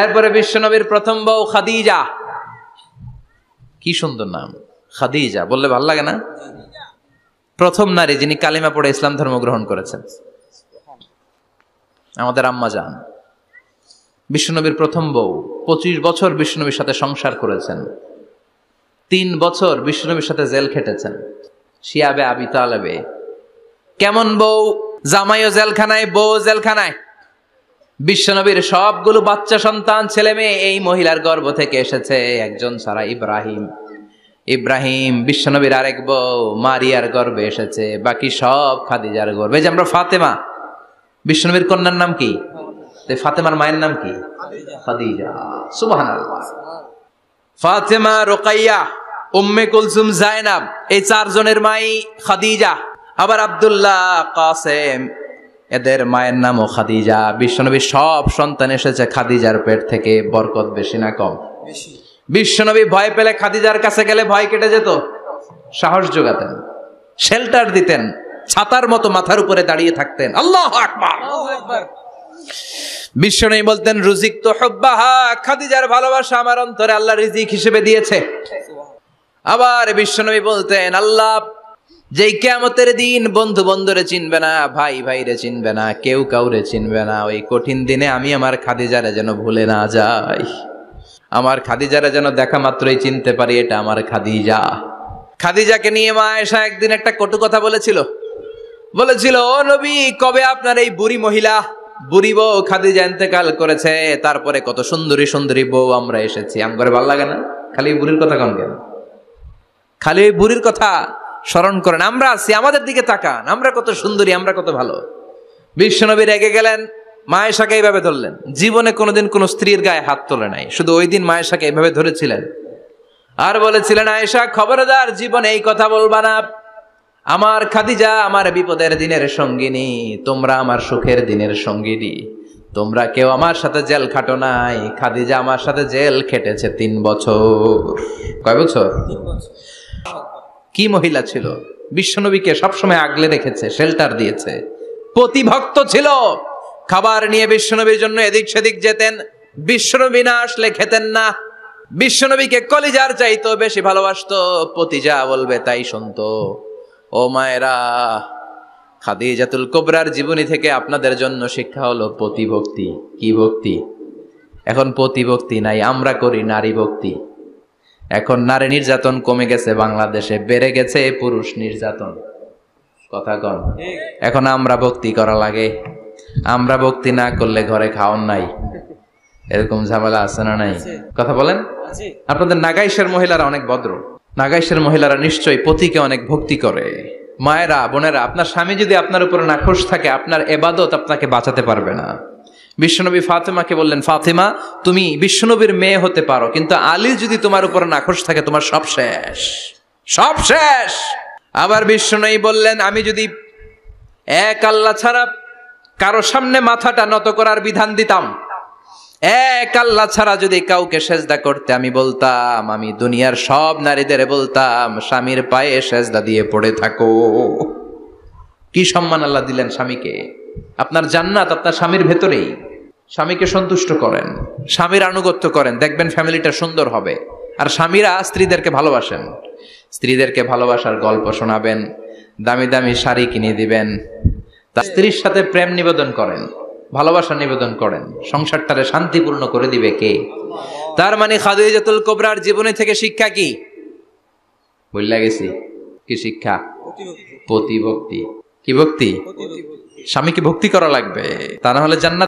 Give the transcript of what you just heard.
এরপরে বিশ্বনবীর প্রথম বউ খাদিজা। কি সুন্দর নাম খাদিজা, বললে ভালো লাগে না? প্রথম নারী যিনি কালিমা পড়ে ইসলাম ধর্ম গ্রহণ করেছেন, আমাদের আম্মা জান। বিশ্বনবীর প্রথম বউ, 25 বছর বিশ্বনবীর সাথে সংসার করেছেন, 3 বছর বিশ্বনবীর সাথে জেল খেটেছেন, শিয়াবে আবি তালেবে। কেমন বউ? জামাইও জেলখানায়, বউ জেলখানায়। বিশ্বনবীর সবগুলো বাচ্চা সন্তান, ছেলে মেয়ে এই মহিলার গর্ভ থেকে এসেছে, একজন ছাড়া, ইব্রাহিম। ইব্রাহিম বিশ্বনবীর আরেক বউ মারিয়ার গর্ভে এসেছে, বাকি সব খাদিজার গর্ভে। যে আমরা ফাতেমা, বিশ্বনবীর কন্যার নাম কি? ফাতেমার মায়ের নাম কি? খাদিজা। সুবহানাল্লাহ। ফাতেমা, রোকাইয়া, উম্মে কুলসুম, জায়নাব, এই 4 জনের মাই খাদিজা। আবার আব্দুল্লাহ, কাসেম, এদের মায়ের নামও খাদিজা। বিশ্বনবীর সব সন্তান এসেছে খাদিজার পেট থেকে। বরকত বেশি না কম? বিশ্বনবী ভয় পেলে খাদিজার কাছে গেলে ভয় কেটে যেত, সাহস যোগাতেন, শেল্টার দিতেন, ছাতার মতো মাথার উপরে দাঁড়িয়ে থাকতেন। আল্লাহু আকবার। বিশ্বনবী বলতেন, রুজিক তো হুব্বাহা, খাদিজার ভালোবাসা আমার অন্তরে আল্লাহ রিজিক হিসেবে দিয়েছে। আবার বিশ্বনবী বলতেন, আল্লাহ যেই কিয়ামতের দিন বন্ধু বন্ধুরে চিনবে না, ভাই ভাইরে চিনবে না, কেউ কাউরে চিনবে না, ওই কঠিন দিনে আমি আমার খাদিজারে যেন ভুলে না যাই, আমার খাদিজারে যেন দেখা মাত্রই চিনতে পারি এটা আমার খাদিজা। খাদিজাকে নিয়ে মা আয়েশা একদিন একটা কটু কথা বলেছিল, ও নবী, কবে আপনার এই বুড়ি মহিলা, বুড়ি বউ খাদিজা ইন্তেকাল করেছে, তারপরে কত সুন্দরী সুন্দরী বউ আমরা এসেছি, আমগরে ভালো লাগে না? খালি বুড়ির কথা কন কেন? খালি ওই বুড়ির কথা স্মরণ করেন। আমরা আছি, আমাদের দিকে তাকান, আমরা কত সুন্দরী, আমরা কত ভালো। বিশ্বনবী রেগে গেলেন, মা আয়েশাকে এইভাবে ধরলেন। জীবনে কোনোদিন কোন স্ত্রীর গায়ে হাত তোলে নাই, শুধু ওই দিন মা আয়েশাকে এইভাবে ধরেছিলেন আর বলেছিলেন, আয়েশা খবরদার, জীবনে এই কথা বলবা না। আমার খাদিজা আমার বিপদের দিনের সঙ্গিনী, তোমরা আমার সুখের দিনের সঙ্গিনী। তোমরা কেউ আমার সাথে জেল খাটো নাই, খাদিজা আমার সাথে জেল খেটেছে 3 বছর। কয় বছর? 3 বছর। কি মহিলা ছিল! বিশ্বনবীকে সবসময় আগলে রেখেছে, শেল্টার দিয়েছে, প্রতিভক্ত ছিল। খাবার নিয়ে বিশ্বনবীর জন্য এদিক সেদিক যেতেন, বিশ্বনবী না আসলে খেতেন না। বিশ্বনবীকে কলিজার চাইতো বেশি ভালোবাসতো, পতি যা বলবে তাই শুনতো। ও মায়েরা, খাদিজাতুল কুবরার জীবনী থেকে আপনাদের জন্য শিক্ষা হলো প্রতিভক্তি। কি ভক্তি? এখন প্রতিভক্তি নাই, আমরা করি নারী ভক্তি। এখন নারী নির্যাতন কমে গেছে বাংলাদেশে, বেড়ে গেছে পুরুষ নির্যাতন। কথা কন। এখন আমরা ভক্তি করা লাগে, আমরা ভক্তি না করলে ঘরে খাওয়ান নাই, এরকম ঝামেলা আছে না নাই? কথা বলেন। আপনাদের নাগাইশের মহিলারা অনেক ভদ্র, নাগাইশের মহিলারা নিশ্চয়ই পতিকে অনেক ভক্তি করে। মায়েরা, বোনেরা, আপনার স্বামী যদি আপনার উপরে নাখোশ থাকে, আপনার ইবাদত আপনাকে বাঁচাতে পারবে না। বিশ্বনবী ফাতেমাকে বললেন, ফাতেমা তুমি বিশ্বনবীর মেয়ে হতে পারো, কিন্তু আলী যদি তোমার উপরে নাখোশ থাকে, তোমার সব শেষ, সব শেষ। আবার বিশ্বনবী বললেন, আমি যদি এক আল্লাহ ছাড়া কারো সামনে মাথাটা নত করার বিধান দিতাম, এক আল্লাহ ছাড়া যদি কাউকে সেজদা করতে আমি বলতাম, আমি দুনিয়ার সব নারীদের বলতাম স্বামীর পায়ে সেজদা দিয়ে পড়ে থাকো। কি সম্মান আল্লাহ দিলেন স্বামীকে! আপনার জান্নাত আপনার স্বামীর ভেতরেই। স্বামীকে সন্তুষ্ট করেন, স্বামীর আনুগত্য করেন, দেখবেন ফ্যামিলিটা সুন্দর হবে। আর স্বামীরা স্ত্রীদেরকে ভালোবাসেন, স্ত্রীদেরকে ভালোবাসার গল্প শোনাবেন, দামি দামি শাড়ি কিনে দিবেন, তার স্ত্রীর সাথে প্রেম নিবেদন করেন, ভালোবাসা নিবেদন করেন, সংসারটারে শান্তিপূর্ণ করে দিবে কে? তার মানে খাদিজাতুল কুবরার জীবনী থেকে শিক্ষা কি? বললা গেছি, কি শিক্ষা? প্রতিভক্তি। কি ভক্তি? স্বামীকে ভক্তি করা লাগবে, তা না হলে জান্নাত